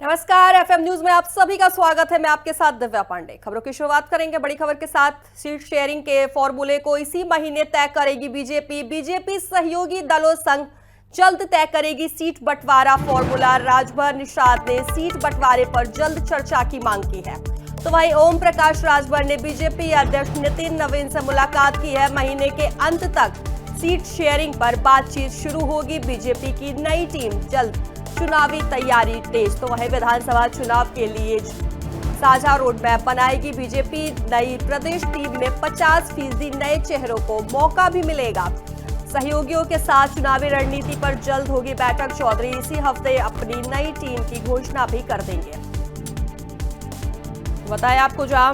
नमस्कार, FM news में आप सभी का स्वागत है। मैं आपके साथ दिव्या पांडे। खबरों की शुरुआत करेंगे बड़ी खबर के साथ। सीट शेयरिंग के फॉर्मूले को इसी महीने तय करेगी बीजेपी। बीजेपी सहयोगी दलों संग जल्द तय करेगी सीट बंटवारा फॉर्मूला। राजभर निषाद ने सीट बंटवारे पर जल्द चर्चा की मांग की है। तो वहीं ओम प्रकाश राजभर ने बीजेपी अध्यक्ष नितिन नवीन से मुलाकात की है। महीने के अंत तक सीट शेयरिंग पर बातचीत शुरू होगी। बीजेपी की नई टीम जल्द चुनावी तैयारी तेज। तो वहीं विधानसभा चुनाव के लिए साझा रोड मैप बनाएगी बीजेपी। नई प्रदेश टीम में 50% नए चेहरों को मौका भी मिलेगा। सहयोगियों के साथ चुनावी रणनीति पर जल्द होगी बैठक। चौधरी इसी हफ्ते अपनी नई टीम की घोषणा भी कर देंगे। बताएं आपको, जहां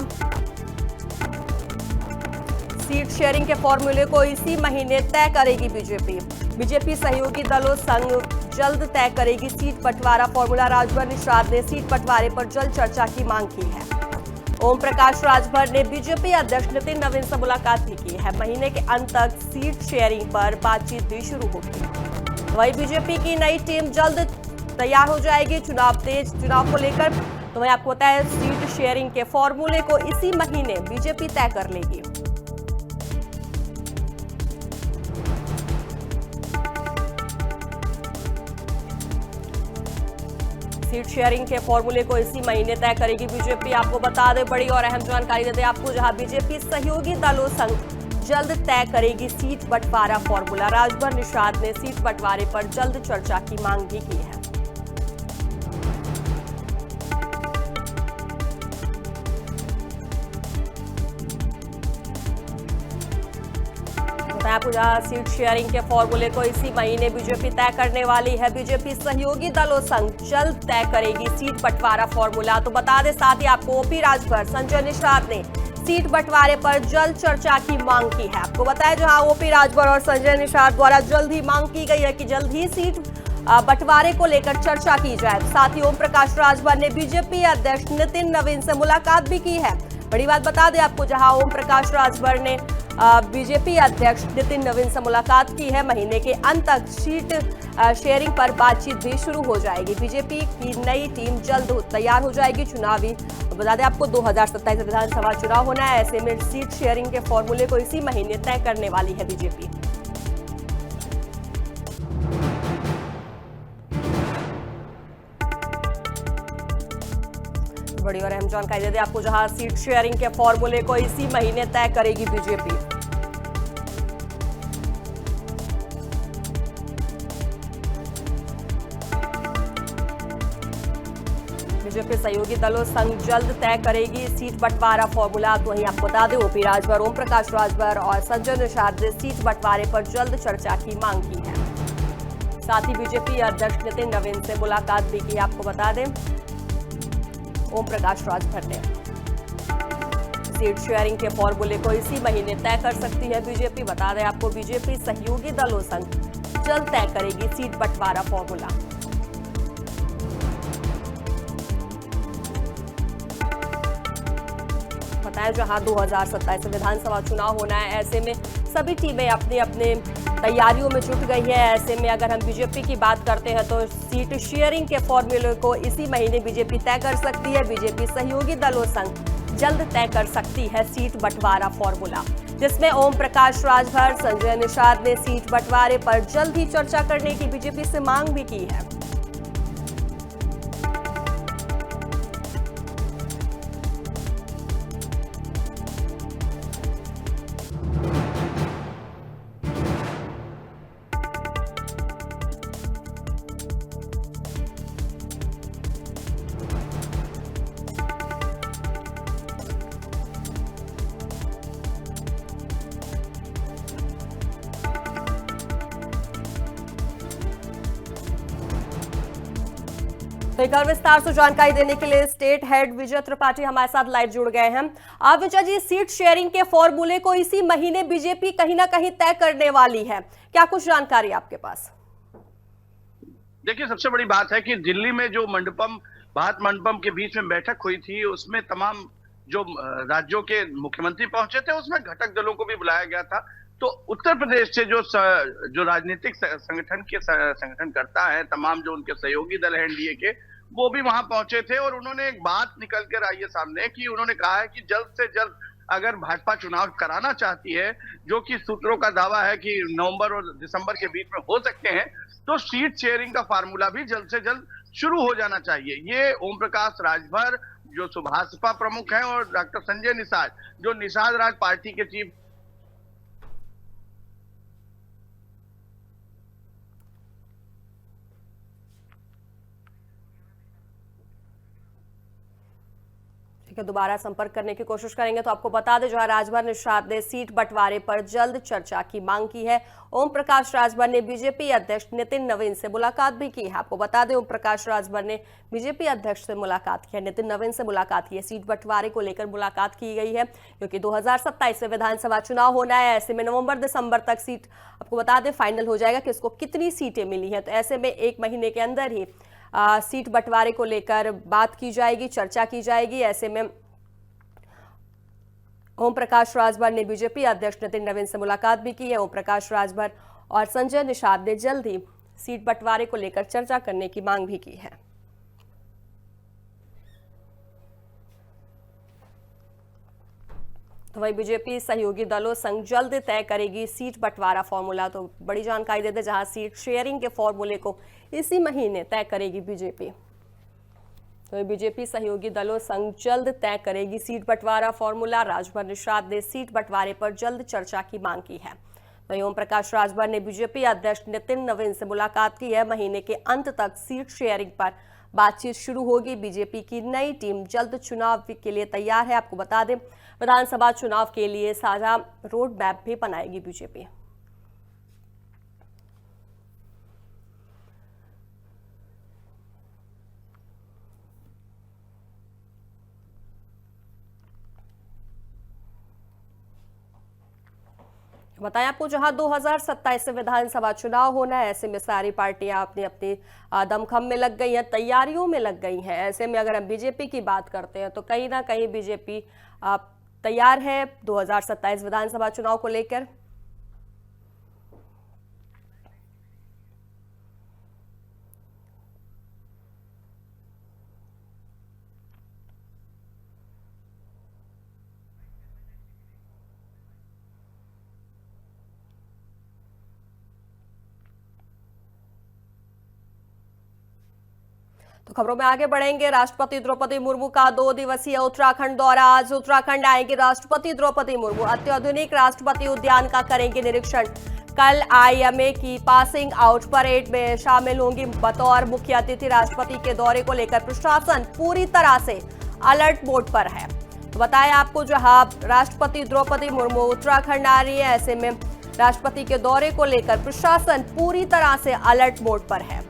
सीट शेयरिंग के फॉर्मूले को इसी महीने तय करेगी बीजेपी। बीजेपी सहयोगी दलों संग जल्द तय करेगी सीट बंटवारा फॉर्मूला। राजभर निषाद ने सीट बंटवारे पर जल्द चर्चा की मांग की है। ओम प्रकाश राजभर ने बीजेपी अध्यक्ष नितिन नवीन से मुलाकात भी की है। महीने के अंत तक सीट शेयरिंग पर बातचीत भी शुरू होगी। वहीं बीजेपी की नई टीम जल्द तैयार हो जाएगी चुनाव को लेकर। तो वहीं आपको बताया, सीट शेयरिंग के फॉर्मूले को इसी महीने बीजेपी तय कर लेगी। सीट शेयरिंग के फॉर्मूले को इसी महीने तय करेगी बीजेपी। आपको बता दें, बड़ी और अहम जानकारी देते हैं आपको, जहां बीजेपी सहयोगी दलों संग जल्द तय करेगी सीट बंटवारा फॉर्मूला। राजभर निषाद ने सीट बंटवारे पर जल्द चर्चा की मांग भी की है। आपको जहां सीट शेयरिंग के फॉर्मूले को इसी महीने बीजेपी तय करने वाली है। बीजेपी सहयोगी दलों संग जल्द तय करेगी सीट बंटवारा फॉर्मूला। तो बता दें साथ ही आपको, ओपी राजभर, संजय निषाद ने सीट बंटवारे पर जल्द चर्चा की मांग की है। आपको बताया, जहां ओपी राजभर और संजय निषाद द्वारा जल्द ही मांग की गई है कि जल्द ही सीट बंटवारे को लेकर चर्चा की जाए। साथ ही ओम प्रकाश राजभर ने बीजेपी अध्यक्ष नितिन नवीन से मुलाकात भी की है। बड़ी बात बता दें आपको, जहां ओम प्रकाश राजभर ने बीजेपी अध्यक्ष नितिन नवीन से मुलाकात की है। महीने के अंत तक सीट शेयरिंग पर बातचीत भी शुरू हो जाएगी। बीजेपी की नई टीम जल्द तैयार हो जाएगी चुनावी। बता दें आपको, 2027 विधानसभा चुनाव होना है। ऐसे में सीट शेयरिंग के फॉर्मूले को इसी महीने तय करने वाली है बीजेपी। बड़ी और अहम जानकारी दे दें आपको, जहां सीट शेयरिंग के फॉर्मूले को इसी महीने तय करेगी बीजेपी। बीजेपी सहयोगी दलों संग जल्द तय करेगी सीट बंटवारा फॉर्मूला। तो वहीं आपको बता दें, ओपी राजभर, ओम प्रकाश राजभर और संजय निषाद ने सीट बंटवारे पर जल्द चर्चा की मांग की है। साथ ही बीजेपी अध्यक्ष नितिन नवीन से मुलाकात भी की। आपको बता दें, ओम प्रकाश राजभर ने सीट शेयरिंग के फॉर्मूले को इसी महीने तय कर सकती है बीजेपी। बता दें आपको, बीजेपी सहयोगी दलों संग जल्द तय करेगी सीट बंटवारा फॉर्मूला। बताया, जहां 2027 विधानसभा चुनाव होना है, ऐसे में सभी टीमें अपने अपने तैयारियों में जुट गई है। ऐसे में अगर हम बीजेपी की बात करते हैं तो सीट शेयरिंग के फॉर्मूले को इसी महीने बीजेपी तय कर सकती है। बीजेपी सहयोगी दलों संग जल्द तय कर सकती है सीट बंटवारा फॉर्मूला, जिसमें ओम प्रकाश राजभर, संजय निषाद ने सीट बंटवारे पर जल्द ही चर्चा करने की बीजेपी से मांग भी की है। तो एक और विस्तार से जानकारी देने के लिए स्टेट हेड विजय त्रिपाठी हमारे साथ लाइव जुड़ गए हैं। आप विजय जी, सीट शेयरिंग के फॉर्मूले को इसी महीने बीजेपी कहीं ना कहीं तय करने वाली है, क्या कुछ जानकारी आपके पास? देखिए, सबसे बड़ी बात है कि दिल्ली में जो भारत मंडपम के बीच में बैठक हुई थी, उसमें तमाम जो राज्यों के मुख्यमंत्री पहुंचे थे, उसमें घटक दलों को भी बुलाया गया था। तो उत्तर प्रदेश से जो राजनीतिक संगठन करता है, तमाम जो उनके सहयोगी दल हैं एनडीए के, वो भी वहां पहुंचे थे और उन्होंने एक बात निकल कर आई है सामने कि उन्होंने कहा है कि जल्द से जल्द अगर भाजपा चुनाव कराना चाहती है, जो कि सूत्रों का दावा है कि नवंबर और दिसंबर के बीच में हो सकते हैं, तो सीट शेयरिंग का फार्मूला भी जल्द से जल्द शुरू हो जाना चाहिए। ये ओम प्रकाश राजभर जो सुभाषपा प्रमुख हैं और डॉक्टर संजय निषाद जो निषाद राज पार्टी के चीफ दोबारा संपर्क करने की कोशिश करेंगे। तो आपको बता दें, जहां राजभर निषाद ने सीट बंटवारे पर जल्द चर्चा की मांग की है। ओम प्रकाश राजभर ने बीजेपी अध्यक्ष नितिन नवीन से मुलाकात भी की है। आपको बता दें, ओम प्रकाश राजभर ने बीजेपी अध्यक्ष से मुलाकात की है, नितिन नवीन से मुलाकात की है। सीट बंटवारे को लेकर मुलाकात की गई है क्योंकि 2027 में विधानसभा चुनाव होना है। ऐसे में नवंबर दिसंबर तक सीट, आपको बता दें, फाइनल हो जाएगा कि इसको कितनी सीटें मिली हैं। तो ऐसे में 1 महीने के अंदर ही सीट बंटवारे को लेकर बात की जाएगी, चर्चा की जाएगी। ऐसे में ओम प्रकाश राजभर ने बीजेपी अध्यक्ष नितिन नवीन से मुलाकात भी की है। ओम प्रकाश राजभर और संजय निषाद ने जल्द ही सीट बंटवारे को लेकर चर्चा करने की मांग भी की है। तो वही बीजेपी सहयोगी दलों संग जल्द तय करेगी सीट बंटवारा फॉर्मूला। तो बड़ी जानकारी देते, जहां सीट शेयरिंग के फॉर्मूले को इसी महीने तय करेगी बीजेपी। तो बीजेपी सहयोगी दलों संग जल्द तय करेगी सीट बंटवारा फॉर्मूला। राजभर निषाद ने सीट बंटवारे पर जल्द चर्चा की मांग की है। वहीं ओम प्रकाश राजभर ने बीजेपी अध्यक्ष नितिन नवीन से मुलाकात की है। महीने के अंत तक सीट शेयरिंग पर बातचीत शुरू होगी। बीजेपी की नई टीम जल्द चुनाव के लिए तैयार है। आपको बता दें, विधानसभा चुनाव के लिए साझा रोड मैप भी बनाएगी बीजेपी। बताएं आपको, जहां 2027 से विधानसभा चुनाव होना है, ऐसे में सारी पार्टियां अपनी अपनी दमखम में लग गई हैं, तैयारियों में लग गई हैं। ऐसे में अगर हम बीजेपी की बात करते हैं तो कहीं ना कहीं बीजेपी तैयार है 2027 विधानसभा चुनाव को लेकर। तो खबरों में आगे बढ़ेंगे। राष्ट्रपति द्रौपदी मुर्मू का 2 दिवसीय उत्तराखंड दौरा। आज उत्तराखंड आएंगे राष्ट्रपति द्रौपदी मुर्मू। अत्याधुनिक राष्ट्रपति उद्यान का करेंगे निरीक्षण। कल आईएमए की पासिंग आउट परेड में शामिल होंगी बतौर मुख्य अतिथि। राष्ट्रपति के दौरे को लेकर प्रशासन पूरी तरह से अलर्ट मोड पर है। तो बताया आपको, जहां राष्ट्रपति द्रौपदी मुर्मू उत्तराखंड आ रही है, ऐसे में राष्ट्रपति के दौरे को लेकर प्रशासन पूरी तरह से अलर्ट मोड पर है।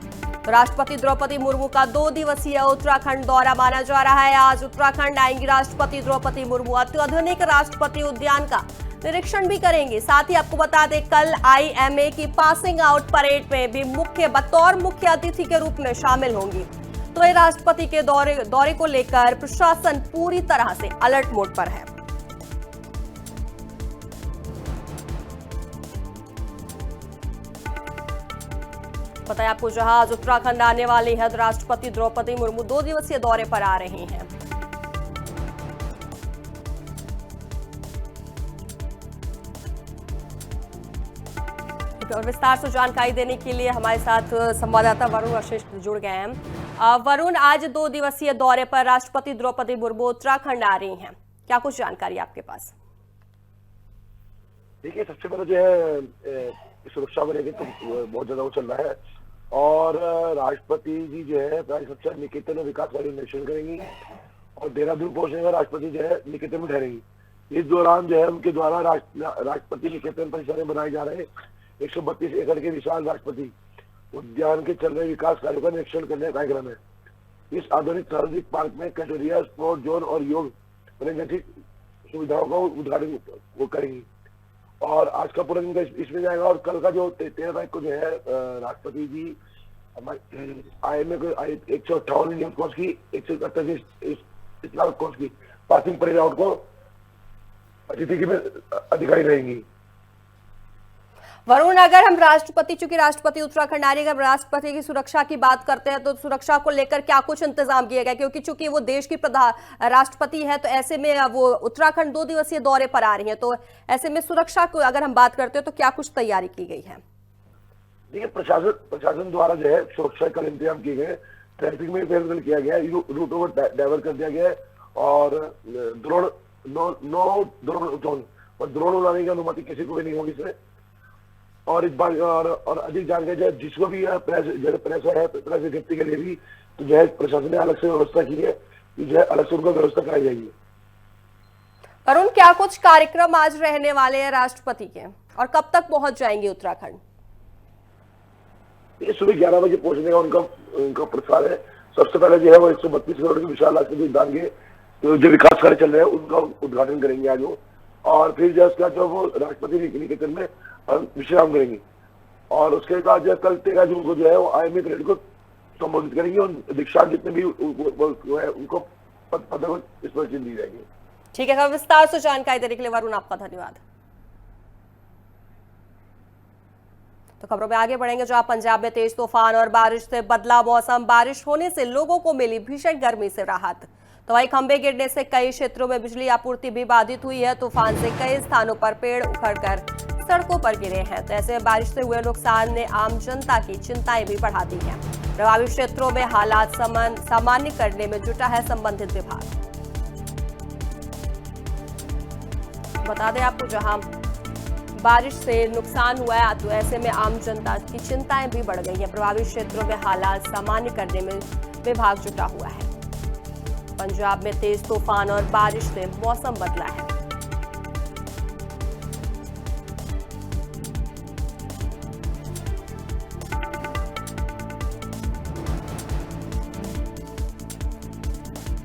राष्ट्रपति द्रौपदी मुर्मू का 2 दिवसीय उत्तराखंड दौरा माना जा रहा है। आज उत्तराखंड आएंगी राष्ट्रपति द्रौपदी मुर्मू। अत्याधुनिक राष्ट्रपति उद्यान का निरीक्षण भी करेंगे। साथ ही आपको बता दें, कल आईएमए की पासिंग आउट परेड में भी बतौर मुख्य अतिथि के रूप में शामिल होंगी। तो ये राष्ट्रपति के दौरे को लेकर प्रशासन पूरी तरह से अलर्ट मोड पर है। बताया आपको, जहां आज उत्तराखंड आने वाली है राष्ट्रपति द्रौपदी मुर्मू 2 दिवसीय दौरे पर आ रही हैं। और विस्तार से जानकारी देने के लिए हमारे साथ संवाददाता वरुण वशिष्ठ जुड़ गए हैं। वरुण, आज 2 दिवसीय दौरे पर राष्ट्रपति द्रौपदी मुर्मू उत्तराखंड आ रही हैं, क्या कुछ जानकारी आपके पास? देखिए, सबसे पहले जो है सुरक्षा को लेकर तो बहुत ज्यादा वो चल रहा है और राष्ट्रपति जी जो है सबसे निकेतन में विकासकारी निरीक्षण करेंगी और देहरादून पहुंचने का राष्ट्रपति जो है निकेतन में ठहरेंगी। इस दौरान जो है उनके द्वारा राष्ट्रपति निकेतन परिसर में बनाए जा रहे 132 एकड़ के विशाल राष्ट्रपति उद्यान के चल रहे विकास कार्यों का निरीक्षण करने का कार्यक्रम है। इस आधुनिक सार्वजनिक पार्क में कैटेरिया, स्पोर्ट जोन और योग प्रगतिक सुविधाओं का उद्घाटन वो करेंगी और आज का पूरा दिन इसमें जाएगा। और कल का जो 13 तारीख को जो है राष्ट्रपति जी आईएमए को 158 इंडियन कोर्स की 138 इस्लामिक कोर्स की पासिंग परेड आउट को अतिथि की अधिकारी रहेंगी। वरुण, अगर हम राष्ट्रपति, चूंकि राष्ट्रपति उत्तराखंड आ रही है, अगर राष्ट्रपति की सुरक्षा की बात करते हैं तो सुरक्षा को लेकर क्या कुछ इंतजाम किए गए? क्योंकि चूंकि वो देश की प्रधान राष्ट्रपति है, तो ऐसे में वो उत्तराखंड 2 दिवसीय दौरे पर आ रही है, तो ऐसे में सुरक्षा को अगर हम बात करते हैं तो क्या कुछ तैयारी की गई है? देखिए, प्रशासन द्वारा जो है सुरक्षा का इंतजाम किए गए, ट्रैफिक में फेरबदल किया गया है, रूटों को डाइवर्ट कर दिया गया है, और ड्रोन उड़ाने की अनुमति किसी को भी नहीं होगी इसमें। और इस बार और अधिक जानकारी जिसको भी प्रेस विज्ञप्ति के लिए भी तो जो है प्रशासन ने अलग से व्यवस्था की है, जो है अलग से उनको व्यवस्था कराई जाएगी। वरुण, क्या कुछ कार्यक्रम आज रहने वाले हैं राष्ट्रपति के, और कब तक पहुंच जाएंगे उत्तराखंड? ये सुबह 11 बजे पहुंचने का उनका प्रसार है। सबसे पहले जो है वो 132 करोड़ के विशाल राष्ट्रीय उद्यान के जो विकास कार्य चल रहे हैं उनका उद्घाटन करेंगे आज वो, और फिर जो उसका जो वो राष्ट्रपति निकेतन में विश्राम करेंगे, और उसके बाद जो कल 13 जून को जो है वो IMA परेड को संबोधित करेंगे, और दीक्षांत जितने भी उनको पदक इस पर दी जाएगी। ठीक है, विस्तार से जानकारी देने के लिए वरुण आपका धन्यवाद। तो खबरों में आगे बढ़ेंगे, जहां पंजाब में तेज तूफान और बारिश से बदला मौसम, बारिश होने से लोगों को मिली भीषण गर्मी से राहत। तो वहीं खंभे गिरने से कई क्षेत्रों में बिजली आपूर्ति भी बाधित हुई है। तूफान से कई स्थानों पर पेड़ उखड़कर सड़कों पर गिरे हैं। तो ऐसे में बारिश से हुए नुकसान ने आम जनता की चिंताएं भी बढ़ा दी हैं। प्रभावित क्षेत्रों में हालात सामान्य करने में जुटा है संबंधित विभाग। बता दें आपको, जहां बारिश से नुकसान हुआ है तो ऐसे में आम जनता की चिंताएं भी बढ़ गई हैं। प्रभावित क्षेत्रों में हालात सामान्य करने में विभाग जुटा हुआ है। पंजाब में तेज तूफान और बारिश से मौसम बदला है।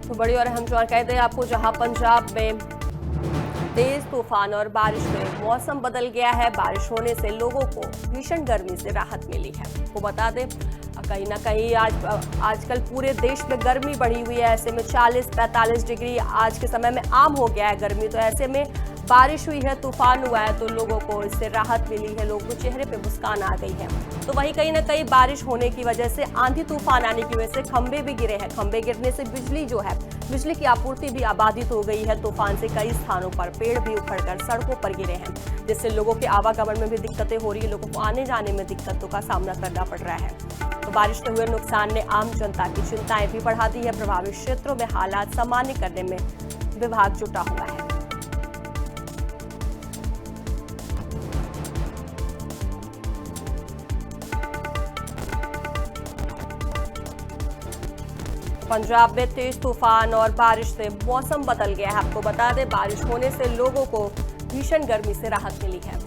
तो बड़ी और अहम जानकारी दें आपको, जहां पंजाब में तेज तूफान और बारिश में मौसम बदल गया है। बारिश होने से लोगों को भीषण गर्मी से राहत मिली है। आपको बता दें, कहीं ना कहीं आजकल पूरे देश में गर्मी बढ़ी हुई है। ऐसे में 40-45 डिग्री आज के समय में आम हो गया है गर्मी। तो ऐसे में बारिश हुई है, तूफान हुआ है, तो लोगों को इससे राहत मिली है, लोगों के चेहरे पे मुस्कान आ गई है। तो वहीं कहीं ना कहीं बारिश होने की वजह से, आंधी तूफान आने की वजह से खंभे भी गिरे हैं। खंभे गिरने से बिजली की आपूर्ति भी बाधित हो गई है। तूफान से कई स्थानों पर पेड़ भी उखड़कर सड़कों पर गिरे हैं, जिससे लोगों के आवागमन में भी दिक्कतें हो रही है। लोगों को आने जाने में दिक्कतों का सामना करना पड़ रहा है। तो बारिश से हुए नुकसान ने आम जनता की चिंताएं भी बढ़ा दी है। प्रभावित क्षेत्रों में हालात सामान्य करने में विभाग जुटा हुआ है। पंजाब में तेज तूफान और बारिश से मौसम बदल गया है। आपको बता दें, बारिश होने से लोगों को भीषण गर्मी से राहत मिली है।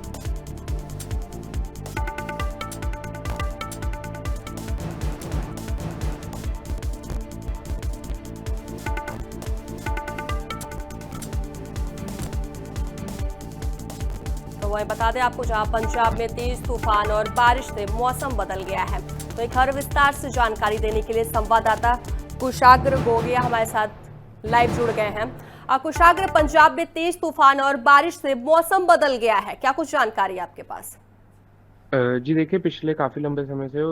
तो वही बता दें आपको, जहां पंजाब में तेज तूफान और बारिश से मौसम बदल गया है। तो एक हर विस्तार से जानकारी देने के लिए संवाददाता कुशाग्र गोगिया हमारे साथ लाइव जुड़ गए हैं। कुशाग्र, पंजाब में तेज तूफान और बारिश से मौसम बदल गया है, क्या कुछ जानकारी आपके पास? जी देखिए, पिछले काफ़ी लंबे समय से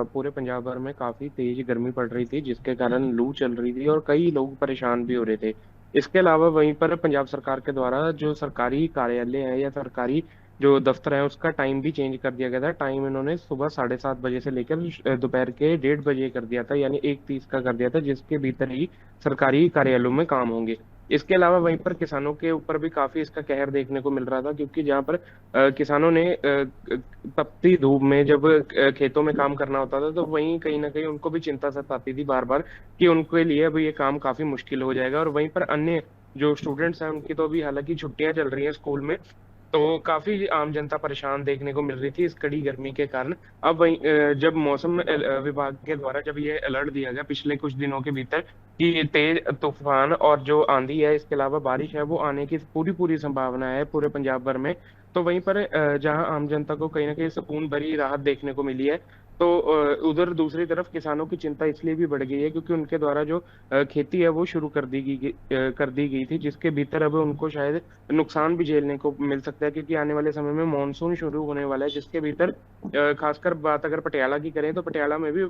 पूरे पंजाब भर में काफ़ी तेज गर्मी पड़ रही थी, जिसके कारण लू चल रही थी और कई लोग परेशान भी हो रहे थे। इसके अलावा वहीं पर पंजाब सरकार के द्वारा जो सरकारी कार्यालय है या सरकारी जो दफ्तर है, उसका टाइम भी चेंज कर दिया गया था। टाइम इन्होंने सुबह 7:30 बजे से लेकर दोपहर के 1:30 बजे कर दिया था, यानी 1:30 का कर दिया था, जिसके भीतर ही सरकारी कार्यालयों में काम होंगे। इसके अलावा वहीं पर किसानों के ऊपर भी काफ़ी इसका कहर देखने को मिल रहा था, क्योंकि जहाँ पर किसानों ने तपती धूप में जब खेतों में काम करना होता था, तो वहीं कहीं ना कहीं उनको भी चिंता सताती थी बार बार कि उनके लिए अभी ये काम काफ़ी मुश्किल हो जाएगा। और वहीं पर अन्य जो स्टूडेंट्स हैं, उनकी तो अभी हालांकि छुट्टियां चल रही हैं स्कूल में, तो काफ़ी आम जनता परेशान देखने को मिल रही थी इस कड़ी गर्मी के कारण। अब वहीं जब मौसम विभाग के द्वारा जब ये अलर्ट दिया गया पिछले कुछ दिनों के भीतर कि तेज तूफान और जो आंधी है, इसके अलावा बारिश है, वो आने की पूरी संभावना है पूरे पंजाब भर में। तो वहीं पर जहां आम जनता को कहीं ना कहीं सुकून भरी राहत देखने को मिली है, तो उधर दूसरी तरफ किसानों की चिंता इसलिए भी बढ़ गई है क्योंकि उनके द्वारा जो खेती है वो शुरू कर दी गई थी, जिसके भीतर अब उनको शायद नुकसान भी झेलने को मिल सकता है, क्योंकि आने वाले समय में मानसून शुरू होने वाला है, जिसके भीतर खासकर बात अगर पटियाला की करें तो पटियाला में भी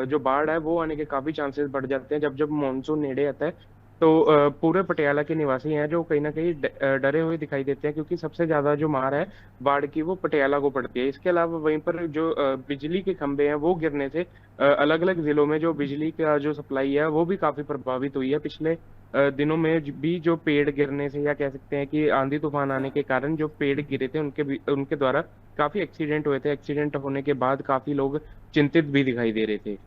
जो बाढ़ है वो आने के काफी चांसेस बढ़ जाते हैं जब जब मानसून नेड़े आता है। तो पूरे पटियाला के निवासी हैं जो कहीं ना कहीं डरे हुए दिखाई देते हैं, क्योंकि सबसे ज्यादा जो मार है बाढ़ की वो पटियाला को पड़ती है। इसके अलावा वहीं पर जो बिजली के खंभे हैं वो गिरने से अलग अलग जिलों में जो बिजली का जो सप्लाई है वो भी काफी प्रभावित हुई है। पिछले दिनों में भी जो पेड़ गिरने से, या कह सकते हैं कि आंधी तूफान आने के कारण जो पेड़ गिरे थे उनके द्वारा काफी एक्सीडेंट हुए थे। एक्सीडेंट होने के बाद काफी लोग चिंतित भी दिखाई दे रहे थे।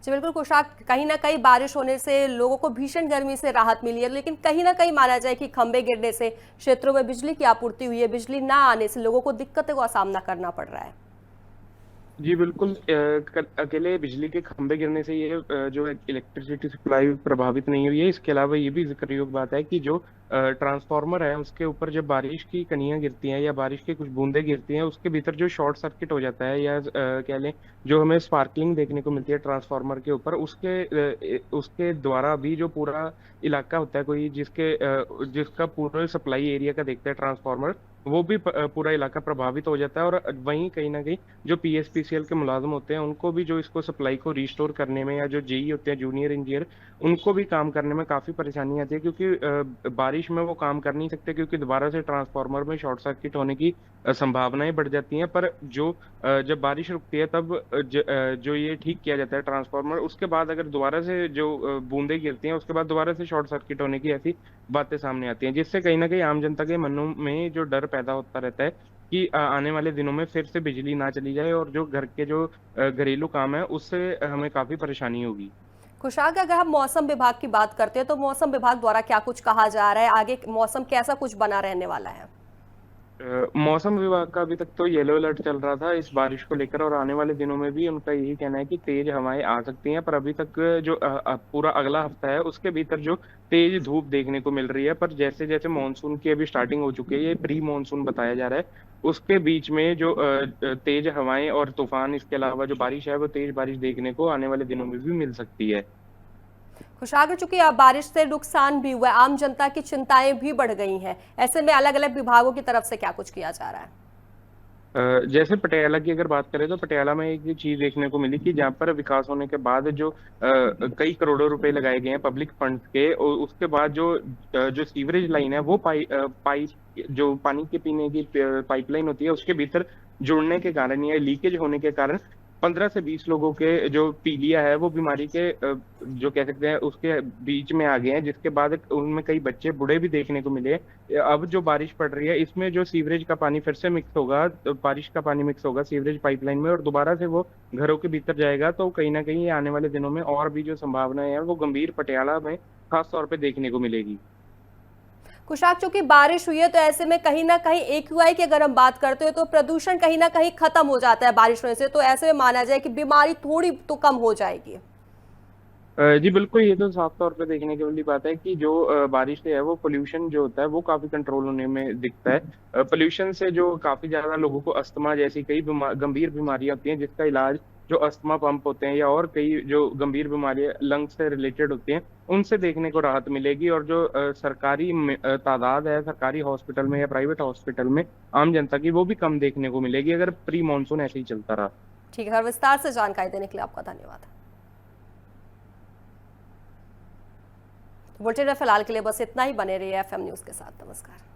जी बिल्कुल कुशाक, कहीं ना कहीं बारिश होने से लोगों को भीषण गर्मी से राहत मिली है, लेकिन कहीं ना कहीं माना जाए कि खंभे गिरने से क्षेत्रों में बिजली की आपूर्ति हुई है, बिजली ना आने से लोगों को दिक्कतों का सामना करना पड़ रहा है। जी बिल्कुल, अकेले बिजली के खंभे गिरने से ये जो इलेक्ट्रिसिटी सप्लाई प्रभावित नहीं हुई है। इसके अलावा ये भी जिक्र योग बात है कि जो ट्रांसफार्मर है उसके ऊपर जब बारिश की कनियां गिरती हैं या बारिश की कुछ बूंदें गिरती हैं, उसके भीतर जो शॉर्ट सर्किट हो जाता है, या कह लें जो हमें स्पार्कलिंग देखने को मिलती है ट्रांसफार्मर के ऊपर, उसके द्वारा भी जो पूरा इलाका होता है कोई जिसका पूरा सप्लाई एरिया का देखता है ट्रांसफार्मर, वो भी पूरा इलाका प्रभावित हो जाता है। और वहीं कहीं ना कहीं जो पीएसपीसीएल के मुलाजिम होते हैं उनको भी जो इसको सप्लाई को रिस्टोर करने में, या जो जेई होते हैं जूनियर इंजीनियर, उनको भी काम करने में काफी परेशानी आती है, क्योंकि बारिश में वो काम कर नहीं सकते, क्योंकि दोबारा से ट्रांसफार्मर में शॉर्ट सर्किट होने की संभावनाएं बढ़ जाती हैं। पर जो जब बारिश रुकती है तब जो ये ठीक किया जाता है ट्रांसफार्मर, उसके बाद अगर दोबारा से जो बूंदें गिरती हैं उसके बाद दोबारा से शॉर्ट सर्किट होने की ऐसी बातें सामने आती हैं, जिससे कहीं ना कहीं आम जनता के मनों में जो डर पैदा होता रहता है कि आने वाले दिनों में फिर से बिजली ना चली जाए और जो घर के जो घरेलू काम है उससे हमें काफी परेशानी होगी। खुशाक, अगर हम मौसम विभाग की बात करते हैं तो मौसम विभाग द्वारा क्या कुछ कहा जा रहा है, आगे मौसम कैसा कुछ बना रहने वाला है? मौसम विभाग का अभी तक तो येलो अलर्ट चल रहा था इस बारिश को लेकर, और आने वाले दिनों में भी उनका यही कहना है कि तेज हवाएं आ सकती हैं। पर अभी तक जो पूरा अगला हफ्ता है उसके भीतर जो तेज धूप देखने को मिल रही है। पर जैसे जैसे मानसून की अभी स्टार्टिंग हो चुकी है, ये प्री मानसून बताया जा रहा है, उसके बीच में जो तेज हवाएं और तूफान, इसके अलावा जो बारिश है वो तेज बारिश देखने को आने वाले दिनों में भी मिल सकती है। खुशाक, चूंकि बारिश से नुकसान भी हुआ है, आम जनता की चिंताएं भी बढ़ गई हैं, ऐसे में अलग अलग विभागों की तरफ से क्या कुछ किया जा रहा है? जैसे पटियाला की अगर बात करें तो पटियाला में एक चीज देखने को मिली कि जहाँ पर विकास होने के बाद जो कई करोड़ों रुपए लगाए गए हैं पब्लिक फंड्स के, और उसके बाद जो सीवरेज लाइन है वो पाइप जो पानी के पीने की पाइपलाइन होती है उसके भीतर जुड़ने के कारण या लीकेज होने के कारण 15 से 20 लोगों के जो पीलिया है वो बीमारी के जो कह सकते हैं उसके बीच में आ गए हैं, जिसके बाद उनमें कई बच्चे बूढ़े भी देखने को मिले। अब जो बारिश पड़ रही है इसमें जो सीवरेज का पानी फिर से मिक्स होगा, तो बारिश का पानी मिक्स होगा सीवरेज पाइपलाइन में और दोबारा से वो घरों के भीतर जाएगा, तो कहीं ना कहीं आने वाले दिनों में और भी जो संभावनाएं हैं वो गंभीर पटियाला में खास तौर पर देखने को मिलेगी। खुशाक, चूंकि बारिश हुई है तो ऐसे में कहीं ना कहीं एक्यूआई की अगर हम बात करते हैं तो प्रदूषण कहीं ना कहीं खत्म हो जाता है बारिश होने से, तो ऐसे में माना जाए कि बीमारी थोड़ी तो कम हो जाएगी। जी बिल्कुल, ये तो साफ तौर पे देखने की वाली बात है कि जो बारिश से है वो पोल्यूशन जो होता है वो काफी कंट्रोल होने में दिखता है। पोल्यूशन से जो काफी ज्यादा लोगों को अस्थमा जैसी कई गंभीर बीमारियां होती हैं, जिसका इलाज जो अस्थमा पंप होते हैं या और कई जो गंभीर बीमारियां लंग्स से रिलेटेड होती हैं उनसे देखने को राहत मिलेगी। और जो सरकारी तादाद है सरकारी हॉस्पिटल में या प्राइवेट हॉस्पिटल में आम जनता की, वो भी कम देखने को मिलेगी अगर प्री मानसून ऐसे ही चलता रहा। ठीक है, हर विस्तार से जानकारी देने के लिए आपका धन्यवाद। बुलेटिन में फिलहाल के लिए बस इतना ही, बने रहिए एफएम न्यूज के साथ। नमस्कार।